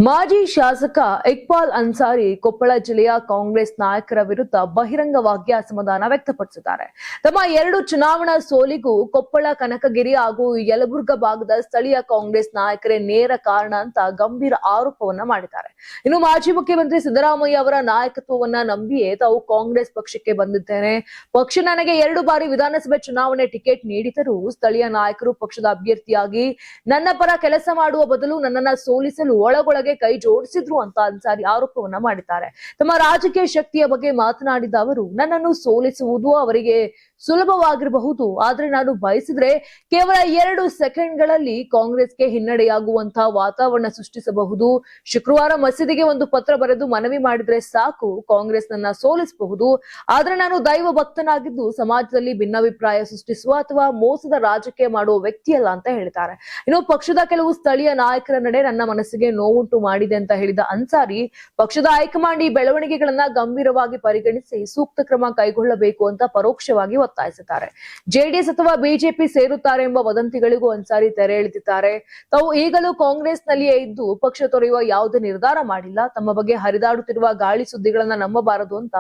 ಮಾಜಿ ಶಾಸಕ ಇಕ್ಬಾಲ್ ಅನ್ಸಾರಿ ಕೊಪ್ಪಳ ಜಿಲ್ಲೆಯ ಕಾಂಗ್ರೆಸ್ ನಾಯಕರ ವಿರುದ್ಧ ಬಹಿರಂಗವಾಗಿ ಅಸಮಾಧಾನ ವ್ಯಕ್ತಪಡಿಸಿದ್ದಾರೆ. ತಮ್ಮ ಎರಡು ಚುನಾವಣಾ ಸೋಲಿಗೂ ಕೊಪ್ಪಳ, ಕನಕಗಿರಿ ಹಾಗೂ ಯಲಬುರ್ಗಾ ಭಾಗದ ಸ್ಥಳೀಯ ಕಾಂಗ್ರೆಸ್ ನಾಯಕರೇ ನೇರ ಕಾರಣ ಅಂತ ಗಂಭೀರ ಆರೋಪವನ್ನ ಮಾಡಿದ್ದಾರೆ. ಇನ್ನು ಮಾಜಿ ಮುಖ್ಯಮಂತ್ರಿ ಸಿದ್ದರಾಮಯ್ಯ ಅವರ ನಾಯಕತ್ವವನ್ನ ನಂಬಿಯೇ ತಾವು ಕಾಂಗ್ರೆಸ್ ಪಕ್ಷಕ್ಕೆ ಬಂದಿದ್ದೇನೆ. ಪಕ್ಷ ನನಗೆ 2 ಬಾರಿ ವಿಧಾನಸಭೆ ಚುನಾವಣೆ ಟಿಕೆಟ್ ನೀಡಿದರೂ ಸ್ಥಳೀಯ ನಾಯಕರು ಪಕ್ಷದ ಅಭ್ಯರ್ಥಿಯಾಗಿ ನನ್ನ ಪರ ಕೆಲಸ ಮಾಡುವ ಬದಲು ನನ್ನನ್ನ ಸೋಲಿಸಲು ಒಳಗೊಳಗೆ ಕೈ ಜೋಡಿಸಿದ್ರು ಅಂತ ಅನ್ಸಾರಿ ಆರೋಪವನ್ನ ಮಾಡಿದ್ದಾರೆ. ತಮ್ಮ ರಾಜಕೀಯ ಶಕ್ತಿಯ ಬಗ್ಗೆ ಮಾತನಾಡಿದ ಅವರು, ನನ್ನನ್ನು ಸೋಲಿಸುವುದು ಅವರಿಗೆ ಸುಲಭವಾಗಿರಬಹುದು, ಆದ್ರೆ ನಾನು ಬಯಸಿದ್ರೆ ಕೇವಲ 2 ಸೆಕೆಂಡ್ಗಳಲ್ಲಿ ಕಾಂಗ್ರೆಸ್ಗೆ ಹಿನ್ನಡೆಯಾಗುವಂತಹ ವಾತಾವರಣ ಸೃಷ್ಟಿಸಬಹುದು. ಶುಕ್ರವಾರ ಮಸೀದಿಗೆ ಒಂದು ಪತ್ರ ಬರೆದು ಮನವಿ ಮಾಡಿದ್ರೆ ಸಾಕು, ಕಾಂಗ್ರೆಸ್ ನನ್ನ ಸೋಲಿಸಬಹುದು. ಆದ್ರೆ ನಾನು ದೈವ ಭಕ್ತನಾಗಿದ್ದು ಸಮಾಜದಲ್ಲಿ ಭಿನ್ನಾಭಿಪ್ರಾಯ ಸೃಷ್ಟಿಸುವ ಅಥವಾ ಮೋಸದ ರಾಜಕೀಯ ಮಾಡುವ ವ್ಯಕ್ತಿಯಲ್ಲ ಅಂತ ಹೇಳಿದ್ದಾರೆ. ಇನ್ನು ಪಕ್ಷದ ಕೆಲವು ಸ್ಥಳೀಯ ನಾಯಕರ ನಡೆ ನನ್ನ ಮನಸ್ಸಿಗೆ ನೋವುಂಟು ಮಾಡಿದೆ ಅಂತ ಹೇಳಿದ ಅನ್ಸಾರಿ, ಪಕ್ಷದ ಹೈಕಮಾಂಡ್ ಈ ಬೆಳವಣಿಗೆಗಳನ್ನ ಗಂಭೀರವಾಗಿ ಪರಿಗಣಿಸಿ ಸೂಕ್ತ ಕ್ರಮ ಕೈಗೊಳ್ಳಬೇಕು ಅಂತ ಪರೋಕ್ಷವಾಗಿ ಒತ್ತಾಯಿಸಿದ್ದಾರೆ. ಜೆಡಿಎಸ್ ಅಥವಾ ಬಿಜೆಪಿ ಸೇರುತ್ತಾರೆ ಎಂಬ ವದಂತಿಗಳಿಗೂ ಅನ್ಸಾರಿ ತೆರೆ ಎಳೆದಿದ್ದಾರೆ. ತಾವು ಈಗಲೂ ಕಾಂಗ್ರೆಸ್ನಲ್ಲಿಯೇ ಇದ್ದು ಪಕ್ಷ ತೊರೆಯುವ ಯಾವುದೇ ನಿರ್ಧಾರ ಮಾಡಿಲ್ಲ. ತಮ್ಮ ಬಗ್ಗೆ ಹರಿದಾಡುತ್ತಿರುವ ಗಾಳಿ ಸುದ್ದಿಗಳನ್ನ ನಂಬಬಾರದು ಅಂತ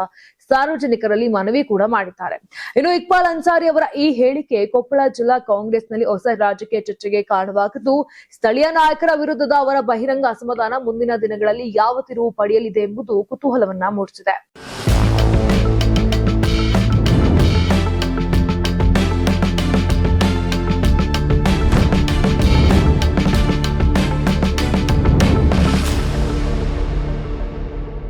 ಸಾರ್ವಜನಿಕರಲ್ಲಿ ಮನವಿ ಕೂಡ ಮಾಡಿದ್ದಾರೆ. ಇನ್ನು ಇಕ್ಬಾಲ್ ಅನ್ಸಾರಿ ಅವರ ಈ ಹೇಳಿಕೆ ಕೊಪ್ಪಳ ಜಿಲ್ಲಾ ಕಾಂಗ್ರೆಸ್ನಲ್ಲಿ ಹೊಸ ರಾಜಕೀಯ ಚರ್ಚೆಗೆ ಕಾರಣವಾಗಿದ್ದು, ಸ್ಥಳೀಯ ನಾಯಕರ ವಿರುದ್ಧದ ಅವರ ಬಹಿರಂಗ ಅಸಮಾಧಾನ ಮುಂದಿನ ದಿನಗಳಲ್ಲಿ ಯಾವ ತಿರುವು ಪಡೆಯಲಿದೆ ಎಂಬುದು ಕುತೂಹಲವನ್ನ ಮೂಡಿಸಿದೆ.